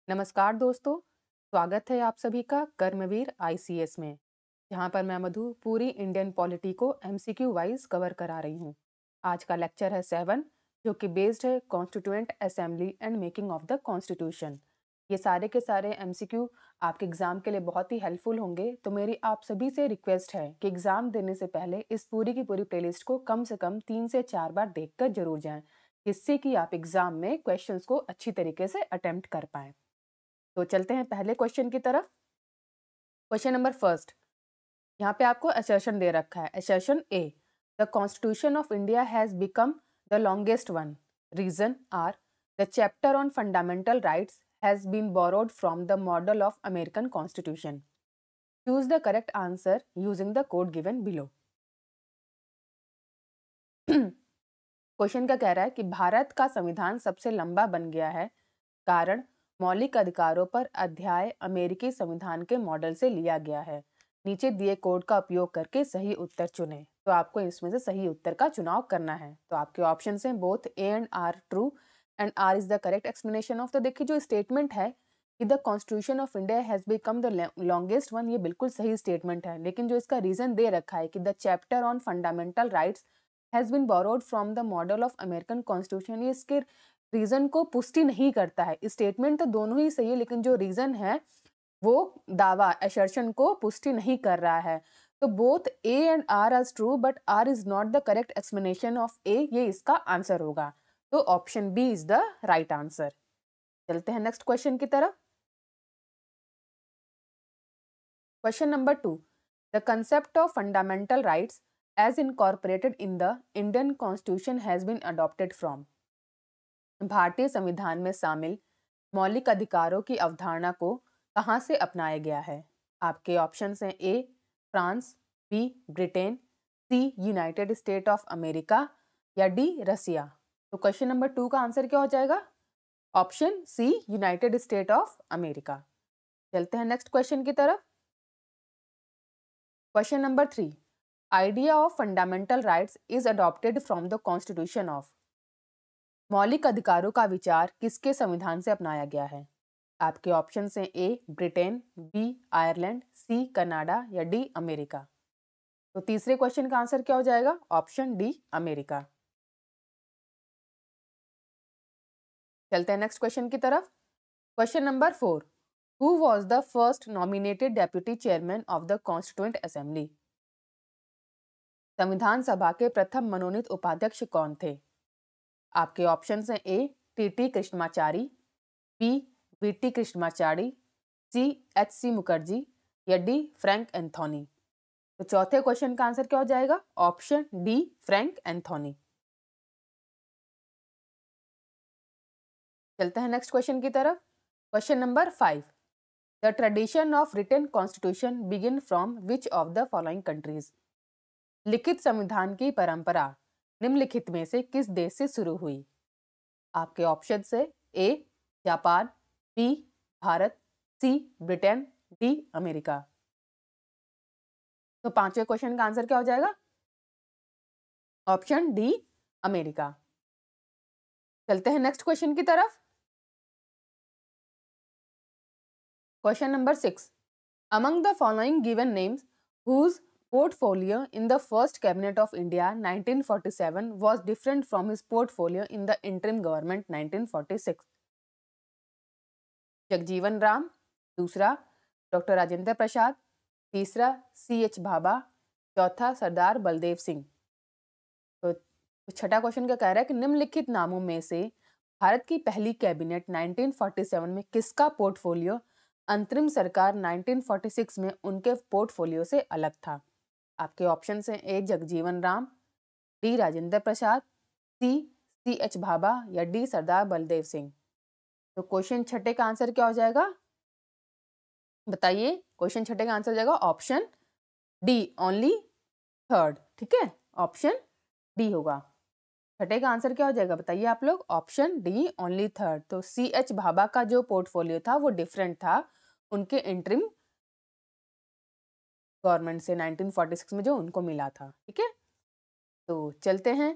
नमस्कार दोस्तों, स्वागत है आप सभी का कर्मवीर आईसीएस में, जहां पर मैं मधु पूरी इंडियन पॉलिटी को एमसीक्यू वाइज कवर करा रही हूं। आज का लेक्चर है 7, जो कि बेस्ड है constituent assembly and making of the constitution. ये सारे के सारे एमसीक्यू आपके एग्जाम के लिए बहुत ही हेल्पफुल होंगे, तो मेरी आप सभी से रिक्वेस्ट है कि एग्जाम देने से पहले इस पूरी की पूरी प्लेलिस्ट को कम से कम 3 से 4 बार देखकर जरूर जाएं, जिससे कि आप एग्जाम में क्वेश्चंस को अच्छी तरीके से अटेम्प्ट कर पाएं। तो चलते हैं पहले क्वेश्चन की तरफ। क्वेश्चन नंबर फर्स्ट, यहाँ पे आपको असर्शन दे रखा है। Assertion A, the constitution of India has become the longest one. Reason R, the chapter on fundamental rights has been borrowed from the model of American constitution. Choose the correct answer using the code given below. Question का कह रहा है कि भारत का संविधान सबसे लंबा बन गया है, कारण मौलिक अधिकारों पर अध्याय अमेरिकी संविधान के मॉडल से लिया गया है। नीचे दिए कोड का उपयोग करके सही उत्तर चुनें। तो आपको इसमें से सही उत्तर का चुनाव करना है। तो आपके ऑप्शन हैं both A and R true and R is the correct explanation of. तो देखिए, जो स्टेटमेंट है कि the constitution of India has become the longest one, ये बिल्कुल सही स्टेटमेंट है, लेकिन जो इसका रीजन दे रखा है कि the chapter on fundamental rights has been borrowed from the model of American constitution, ये इसके रीजन को पुष्टि नहीं करता है। स्टेटमेंट तो दोनों ही सही है, लेकिन जो रीजन है वो दावा असर्शन को पुष्टि नहीं कर रहा है। तो both A and R are true, but R is not the correct explanation of A, ये इसका आंसर होगा। तो option B is the right answer. चलते हैं नेक्स्ट क्वेश्चन की तरफ। Question number 2, the concept of fundamental rights as incorporated in the Indian constitution has been adopted from. भारतीय संविधान में शामिल मौलिक अधिकारों की अवधारणा को कहाँ से अपनाया गया है? आपके ऑप्शंस हैं A France, B Britain, C United State of America या डी रसिया। तो क्वेश्चन नंबर 2 का आंसर क्या हो जाएगा? Option C United State of America. चलते हैं नेक्स्ट क्वेश्चन की तरफ। Question number 3, idea of fundamental rights is adopted from the constitution of. मौलिक अधिकारों का विचार किसके संविधान से अपनाया गया है? आपके ऑप्शन हैं A Britain, B Ireland, C Canada या डी अमेरिका। तो तीसरे क्वेश्चन का आंसर क्या हो जाएगा? Option D America. चलते हैं नेक्स्ट क्वेश्चन की तरफ। Question number 4, who was the first nominated deputy chairman of the constituent assembly. संविधान सभा के प्रथम मनोनीत उपाध्यक्ष कौन थे? आपके ऑप्शन हैं A T Krishnamachari, B VT Krishnamachari, C HC. Mukherjee या डी फ्रैंक एंथोनी। तो चौथे क्वेश्चन का आंसर क्या हो जाएगा? Option D Frank Anthony. चलते हैं नेक्स्ट क्वेश्चन की तरफ। Question number 5, the tradition of written constitution begin from which of the following countries. लिखित संविधान की परंपरा निम्नलिखित में से किस देश से शुरू हुई? आपके ऑप्शन से A Japan, B Bharat, C Britain, D America. तो पांचवें क्वेश्चन का आंसर क्या हो जाएगा? Option D America. चलते हैं नेक्स्ट क्वेश्चन की तरफ। Question number 6, among the following given names whose portfolio in the first cabinet of India 1947 was different from his portfolio in the interim government 1946. Jagjivan Ram, दूसरा doctor Rajendra Prasad, तीसरा C H Bhabha, चौथा सरदार बलदेव सिंह। तो छठा question क्या कह रहा है कि निम्नलिखित नामों में से भारत की पहली कैबिनेट 1947 में किसका पोर्टफोलियो अंतरिम सरकार 1946 में उनके पोर्टफोलियो से अलग था? आपके ऑप्शन हैं ए Jagjivan Ram, D Rajendra Prasad, C H Bhabha या डी सरदार बलदेव सिंह। तो क्वेश्चन छठे का आंसर क्या हो जाएगा? बताइए, क्वेश्चन छठे का आंसर हो जाएगा ऑप्शन डी ओनली थर्ड। ठीक है, ऑप्शन डी होगा। छठे का आंसर क्या हो जाएगा बताइए आप लोग? Option D only third. तो सी एच भाभा का जो पोर्टफोलियो था वो डिफरेंट था उनके इंटरिम गवर्नमेंट से 1946 में जो उनको मिला था। ठीक है, तो चलते हैं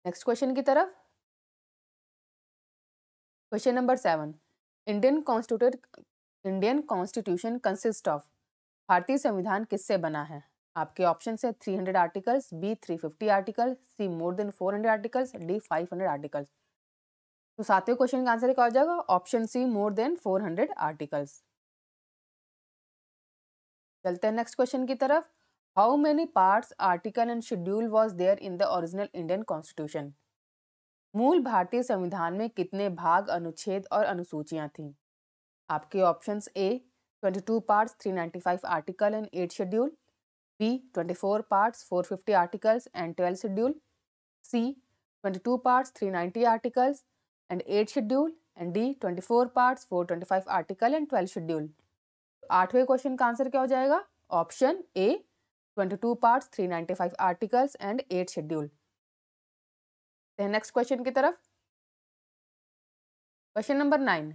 नेक्स्ट क्वेश्चन की तरफ। Question number 7, Indian Indian constitution consist of, भारतीय संविधान किससे बना है? आपके ऑप्शन है 300 articles, B 350 articles, C more than 400 articles, D 500 articles. तो सातवें क्वेश्चन का आंसर क्या हो जाएगा? Option C more than 400 articles. चलते हैं नेक्स्ट क्वेश्चन की तरफ। How many parts, article and schedule was there in the original Indian constitution? मूल भारतीय संविधान में कितने भाग, अनुच्छेद और अनुसूचियां थीं? आपके options A 22 parts, 395 article and 8 schedule, B 24 parts, 450 articles and 12 schedule, C 22 parts, 390 articles and 8 schedule, and D 24 parts, 425 article and 12 schedule. आठवें क्वेश्चन का आंसर क्या हो जाएगा? Option A 22 parts, 395 articles and 8 schedule. Next question की तरफ। Question number 9,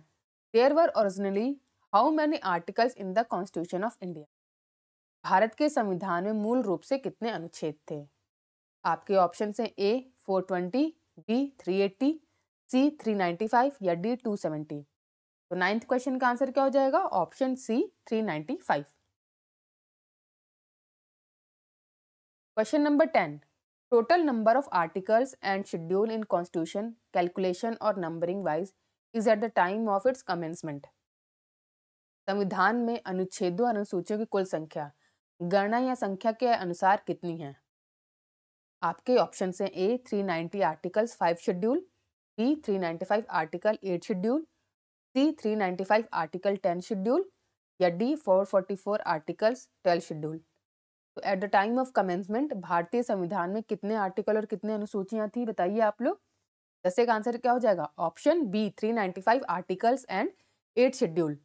there were originally how many articles in the constitution of India? भारत के संविधान में मूल रूप से कितने अनुच्छेद थे? आपके ऑप्शन हैं ए 420, बी 380, सी 395 या डी 270। तो नाइन्थ क्वेश्चन का आंसर क्या हो जाएगा? Option C 395। Question number 10, total number of articles and schedule in constitution calculation और numbering wise is at the time of its commencement. संविधान में अनुच्छेदों अनुसूचियों की कुल संख्या गणना या संख्या के अनुसार कितनी है? आपके ऑप्शन हैं A 390 articles 5 schedule, B 395 article 8 schedule, C 395 article 10 schedule या डी 444 आर्टिकल्स 12 शेड्यूल। तो at the time of commencement भारतीय संविधान में कितने आर्टिकल और कितने अनुसूचियां थी, बताइए आप लोग। दस का आंसर क्या हो जाएगा? Option B 395 articles and 8 schedule.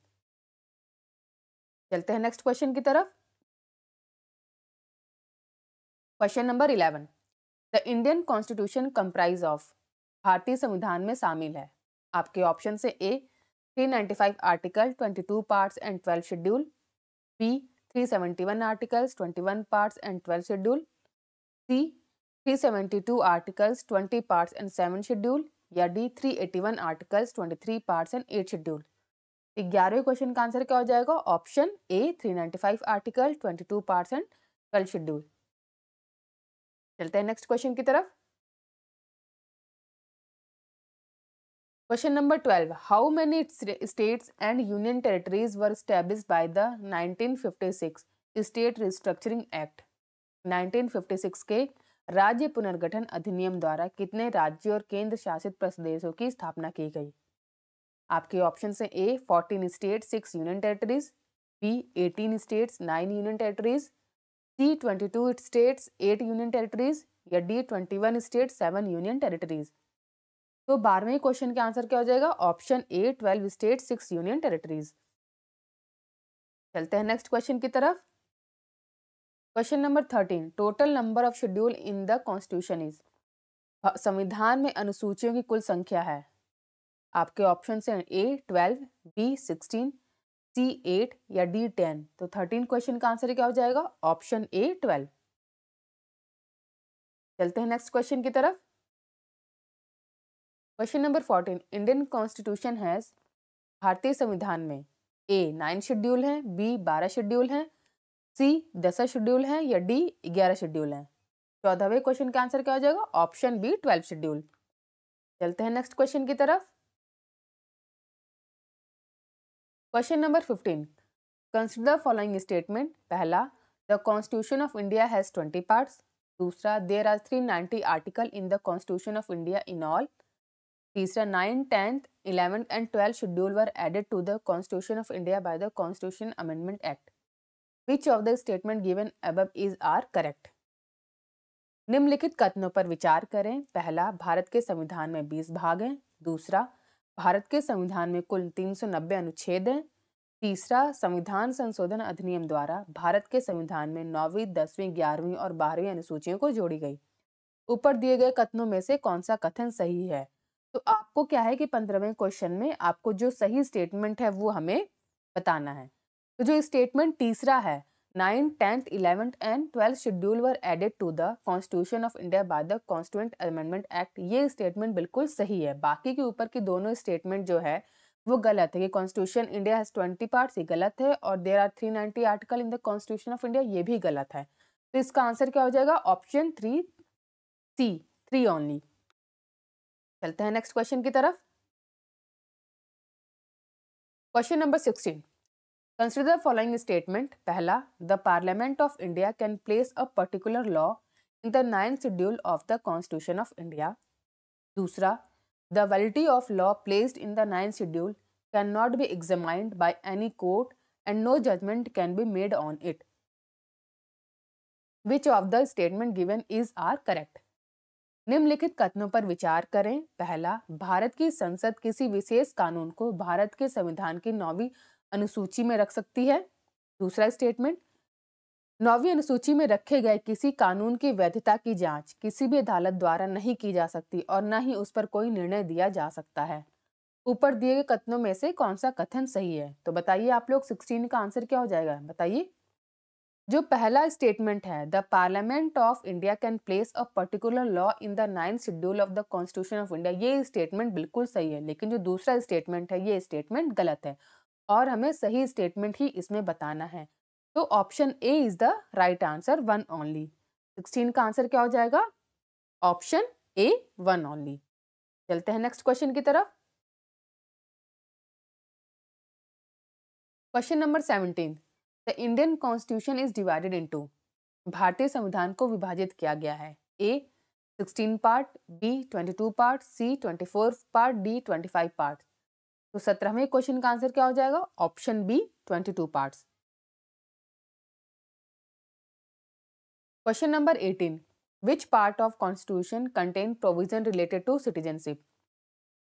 चलते हैं नेक्स्ट क्वेश्चन की तरफ। Question number 11, the Indian constitution comprise of, भारतीय संविधान में शामिल है। आपके ऑप्शन से A 395 article 22 parts and 12 schedule, B 371 articles 21 parts and 12 schedule, C 372 articles 20 parts and 7 schedule या D 381 articles 23 parts and 8 schedule. 11वें क्वेश्चन का आंसर क्या हो जाएगा? Option A 395 article 22 parts and 12 schedule. चलते हैं नेक्स्ट क्वेश्चन की तरफ। Question number 12, how many states and union territories were established by the 1956 state restructuring act? 1956 के राज्य पुनर्गठन अधिनियम द्वारा कितने राज्यों और केंद्र शासित प्रदेशों की स्थापना की गई? आपके ऑप्शन हैं A 14 state 6 union territories, B 18 states 9 union territories, C 22 states 8 union territories या डी 21 स्टेट 7 यूनियन टेरिटरीज। तो 12वें क्वेश्चन का आंसर क्या हो जाएगा? Option A 12 state 6 union territories. चलते हैं नेक्स्ट क्वेश्चन की तरफ। Question number 13, total number of schedule in the constitution is, संविधान में अनुसूचियों की कुल संख्या है। आपके ऑप्शन हैं ए 12, बी 16, सी 8 या डी 10। तो 13 क्वेश्चन का आंसर क्या हो जाएगा? Option A 12। चलते हैं नेक्स्ट क्वेश्चन की तरफ। Question number 14, Indian constitution has, भारतीय संविधान में ए 9 शेड्यूल हैं, बी 12 शेड्यूल हैं, सी 10 शेड्यूल हैं या डी 11 शेड्यूल हैं। 14वें क्वेश्चन का आंसर क्या हो जाएगा? Option B 12 schedule. चलते हैं नेक्स्ट क्वेश्चन की तरफ। Question number 15, consider following statement. पहला, the constitution of India has 20 parts. दूसरा, there are 390 article in the constitution of India in all. तीसरा, 9, 10, 11 and 12 schedule were added to the constitution of India by the constitution amendment act. Which of the statement given above is are correct? निम्नलिखित कथनों पर विचार करें। पहला, भारत के संविधान में 20 भाग हैं। दूसरा, भारत के संविधान में कुल 390 अनुच्छेद हैं। तीसरा, संविधान संशोधन अधिनियम द्वारा भारत के संविधान में 9वीं, 10वीं, 11वीं और 12वीं अनुसूचियों को जोड़ी गई। ऊपर दिए गए कथनों में से कौन सा कथन सही है? तो आपको क्या है कि 15वें क्वेश्चन में आपको जो सही स्टेटमेंट है वो हमें बताना है। तो जो स्टेटमेंट तीसरा है, 9, 10, 11 and 12 schedule were added to the constitution of India by the constituent amendment act, ये स्टेटमेंट बिल्कुल सही है। बाकी के ऊपर की दोनों स्टेटमेंट जो है वो गलत है कि कॉन्स्टिट्यूशन इंडिया हैज 20 पार्ट्स, ये गलत है, और there are 390 article in the constitution of India, ये भी गलत है। तो इसका आंसर क्या हो जाएगा? Option 3 C, 3 only. चलते हैं नेक्स्ट क्वेश्चन की तरफ। Question number 16, consider the following statement. पहला, the parliament of India can place a particular law in the 9th schedule of the constitution of India. दूसरा, the validity of law placed in the 9th schedule cannot be examined by any court and no judgment can be made on it. Which of the statement given is are correct? निम्नलिखित कथनों पर विचार करें। पहला, भारत की संसद किसी विशेष कानून को भारत के संविधान की 9वीं अनुसूची में रख सकती है। दूसरा स्टेटमेंट, 9वीं अनुसूची में रखे गए किसी कानून की वैधता की जांच किसी भी अदालत द्वारा नहीं की जा सकती और न ही उस पर कोई निर्णय दिया जा सकता है। ऊपर दिए गए कथनों में से कौन सा कथन सही है? तो बताइए आप लोग, 16 का आंसर क्या हो जाएगा? बताइए। जो पहला स्टेटमेंट है, the parliament of India can place a particular law in the 9th schedule of the constitution of India, ये स्टेटमेंट बिल्कुल सही है। लेकिन जो दूसरा स्टेटमेंट है, ये स्टेटमेंट गलत है और हमें सही स्टेटमेंट ही इसमें बताना है। तो option A is the right answer, 1 only. 16 का आंसर क्या हो जाएगा? Option A, 1 only. चलते हैं नेक्स्ट क्वेश्चन की तरफ। Question number 17, the Indian constitution is divided into. भारतीय संविधान को विभाजित किया गया है। A 16 part, B 22 part, C 24 part, D 25 part. तो 17वें क्वेश्चन का आंसर क्या हो जाएगा? Option B, 22 parts. Question number 18, which part of constitution contain provision related to citizenship.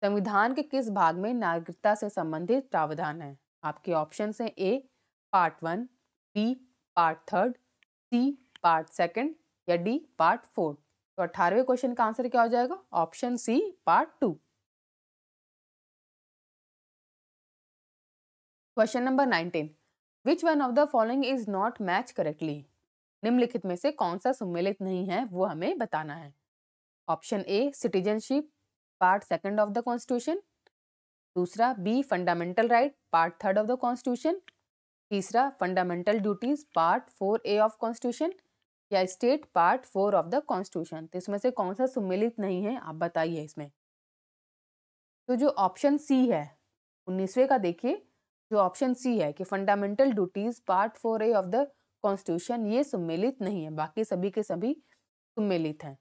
संविधान के किस भाग में नागरिकता से संबंधित प्रावधान है? आपके ऑप्शन हैं A part 1, B part 3, C part 2 या डी पार्ट 4। तो 18वें क्वेश्चन का आंसर क्या हो जाएगा? Option C, part 2। Question number 19, which one of the following is not match correctly. निम्नलिखित में से कौन सा सम्मिलित नहीं है, वो हमें बताना है। Option A citizenship part 2 of the constitution. दूसरा, B fundamental right part 3 of the constitution. तीसरा, fundamental duties part 4A of constitution, या state part 4 of the constitution. तो इसमें से कौन सा सम्मिलित नहीं है, आप बताइए इसमें। तो जो ऑप्शन सी है 19वें का, देखिए जो ऑप्शन सी है कि fundamental duties part 4A of the constitution, ये सम्मिलित नहीं है, बाकी सभी के सभी सम्मिलित हैं।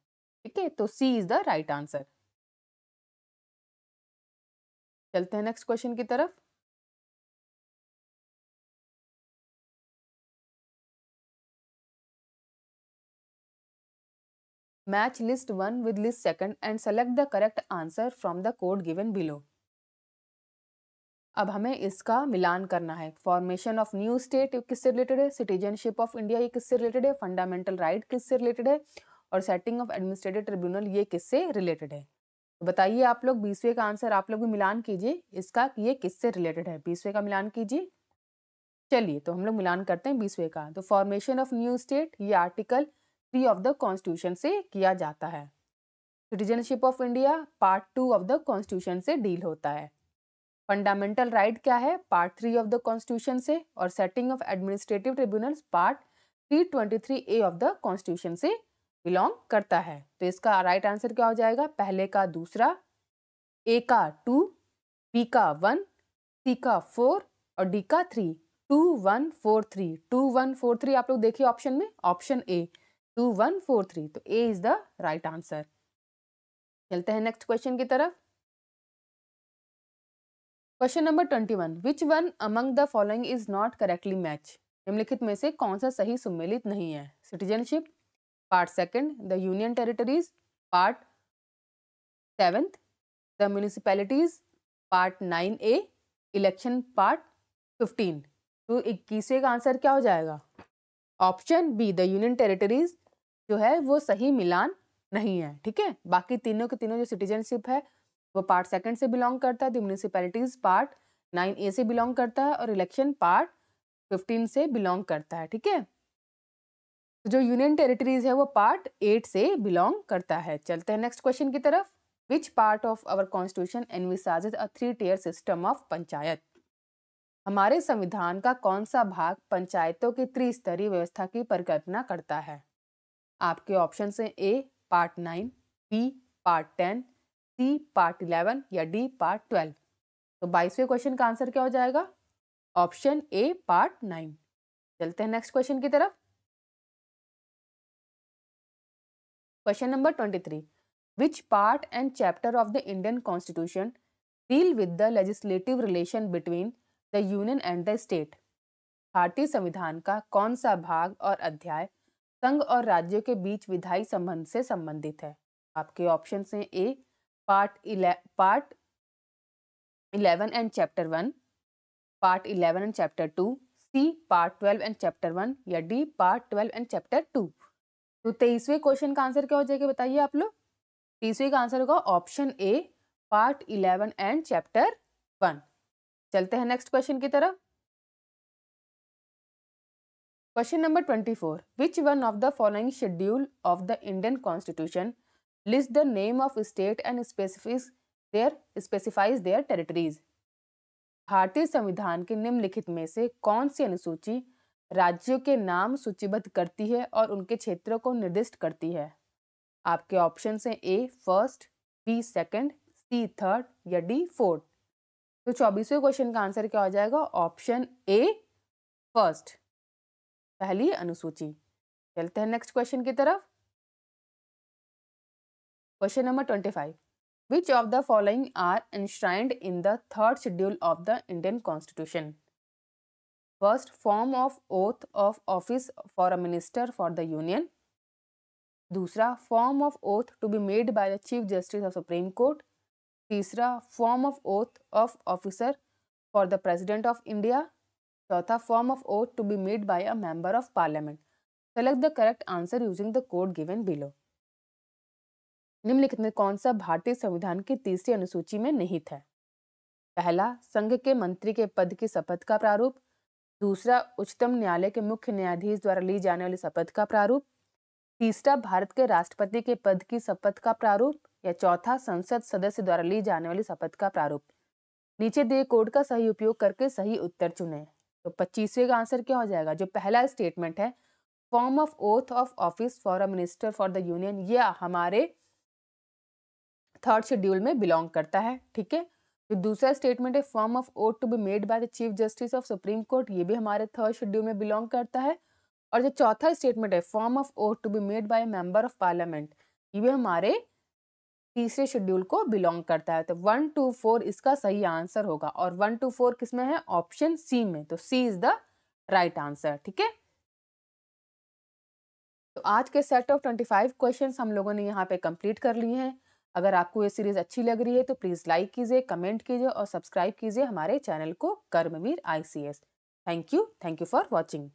ठीक है, तो सी इज द राइट आंसर। चलते हैं नेक्स्ट क्वेश्चन की तरफ। Match list 1 with list 2 and select the correct answer from the code given below। अब हमें इसका मिलान करना है। फॉर्मेशन ऑफ न्यू स्टेट किससे रिलेटेड है, सिटीजनशिप ऑफ इंडिया ये किससे रिलेटेड है, फंडामेंटल राइट किससे रिलेटेड है, और सेटिंग ऑफ एडमिनिस्ट्रेटिव ट्रिब्यूनल ये किससे रिलेटेड है। तो बताइए आप लोग, 20वें का आंसर आप लोग भी मिलान कीजिए इसका, ये किससे रिलेटेड है। 20वें का मिलान कीजिए। चलिए तो हम लोग मिलान करते हैं 20वें का। तो फॉर्मेशन ऑफ न्यू स्टेट ये आर्टिकल 3 ऑफ द कॉन्स्टिट्यूशन से किया जाता है। Citizenship of India part 2 of the constitution से डील होता है। फंडामेंटल राइट क्या है, पार्ट 3 ऑफ द कॉन्स्टिट्यूशन से, और setting of administrative tribunals part 323A of the constitution से बिलोंग करता है। तो इसका राइट आंसर क्या हो जाएगा? पहले का दूसरा, ए का 2, बी का 1, सी का 4 और डी का 3। 2143, 2143 आप लोग देखिए ऑप्शन में, ऑप्शन ए 2143। तो A is the right answer. चलते हैं नेक्स्ट क्वेश्चन की तरफ। Question number 21, which one among the following is not correctly match. निम्नलिखित में से कौन सा सही सम्मिलित नहीं है। Citizenship part 2, the union territories part 7, the municipalities part 9A, election part 15। तो 21वें का आंसर क्या हो जाएगा? Option B, the union territories जो है वो सही मिलान नहीं है। ठीक है, बाकी तीनों के तीनों, जो सिटीजनशिप है वो पार्ट 2 से बिलोंग करता है, द म्यूनिसिपैलिटीज पार्ट 9A से बिलोंग करता है, और इलेक्शन पार्ट 15 से बिलोंग करता है। ठीक है, तो जो यूनियन टेरिटरीज है वो पार्ट 8 से बिलोंग करता है। चलते हैं नेक्स्ट क्वेश्चन की तरफ। Which part of our constitution envisages a 3-tier system of panchayat? हमारे संविधान का कौन सा भाग पंचायतों की त्रिस्तरीय व्यवस्था की परिकल्पना करता है? आपके ऑप्शन हैं A part 9, B part 10, C part 11 या डी पार्ट 12। तो 22वें क्वेश्चन का आंसर क्या हो जाएगा? ऑप्शन ए पार्ट 9। चलते हैं नेक्स्ट क्वेश्चन की तरफ। Question number 23, which part and chapter of the Indian constitution deal with the legislative relation between the union and the state? भारतीय संविधान का कौन सा भाग और अध्याय संघ और राज्यों के बीच विधायी संबंध से संबंधित है? आपके ऑप्शन हैं A part 11 and chapter 1, part 11 and chapter 2, C part 12 and chapter 1 या डी पार्ट 12 एंड चैप्टर 2। तो 23वें क्वेश्चन का आंसर क्या हो जाएगा बताइए आप लोग? 23वें का आंसर होगा option A part 11 and chapter 1। चलते हैं नेक्स्ट क्वेश्चन की तरफ। Question number 24, which one of the following schedule of the Indian constitution list the name of state and specifies there territories? भारतीय संविधान के निम्नलिखित में से कौन सी अनुसूची राज्यों के नाम सूचीबद्ध करती है और उनके क्षेत्रों को निर्दिष्ट करती है? आपके ऑप्शन हैं ए फर्स्ट, बी सेकंड, सी थर्ड या डी फोर्थ। तो 24वें क्वेश्चन का आंसर क्या हो जाएगा? ऑप्शन ए फर्स्ट, पहली अनुसूची। चलते हैं नेक्स्ट क्वेश्चन की तरफ। Question number 25, which of the following are enshrined in the third schedule of the Indian Constitution? First, form of oath of office for a minister for the Union. दूसरा, form of oath to be made by the Chief Justice of Supreme Court. तीसरा, form of oath of officer for the President of India. चौथा, form of oath to be made by a member of Parliament. Select the correct answer using the code given below. निम्नलिखित में कौन सा भारतीय संविधान की तीसरी अनुसूची में निहित है? पहला, संघ के मंत्री के पद की शपथ का प्रारूप। दूसरा, उच्चतम न्यायालय के मुख्य न्यायाधीश द्वारा ली जाने वाली शपथ का प्रारूप। तीसरा, भारत के राष्ट्रपति के पद की शपथ का प्रारूप। या चौथा, संसद सदस्य द्वारा ली जाने वाली शपथ का प्रारूप। नीचे दिए कोड का सही उपयोग करके सही उत्तर चुनें। तो 25वें का आंसर क्या हो जाएगा? जो पहला स्टेटमेंट है, form of oath of office for a minister for the union, यह हमारे थर्ड शेड्यूल में बिलोंग करता है। ठीक है। जो दूसरा स्टेटमेंट है, form of oath to be made by the chief justice of supreme court, ये भी हमारे थर्ड शेड्यूल में बिलोंग करता है। और जो चौथा स्टेटमेंट है, form of oath to be made by member of parliament, ये भी हमारे तीसरे शेड्यूल को बिलोंग करता है। तो 1 to 4 इसका सही आंसर होगा। और 1 to 4 किसमें है? ऑप्शन सी में। तो सी इज द राइट आंसर। ठीक है। तो आज के सेट ऑफ 25 क्वेश्चंस हम लोगों ने यहाँ पे कंप्लीट कर लिए हैं। अगर आपको ये सीरीज अच्छी लग रही है तो प्लीज़ लाइक कीजिए, कमेंट कीजिए और सब्सक्राइब कीजिए हमारे चैनल को कर्मवीर ICS। Thank you for watching.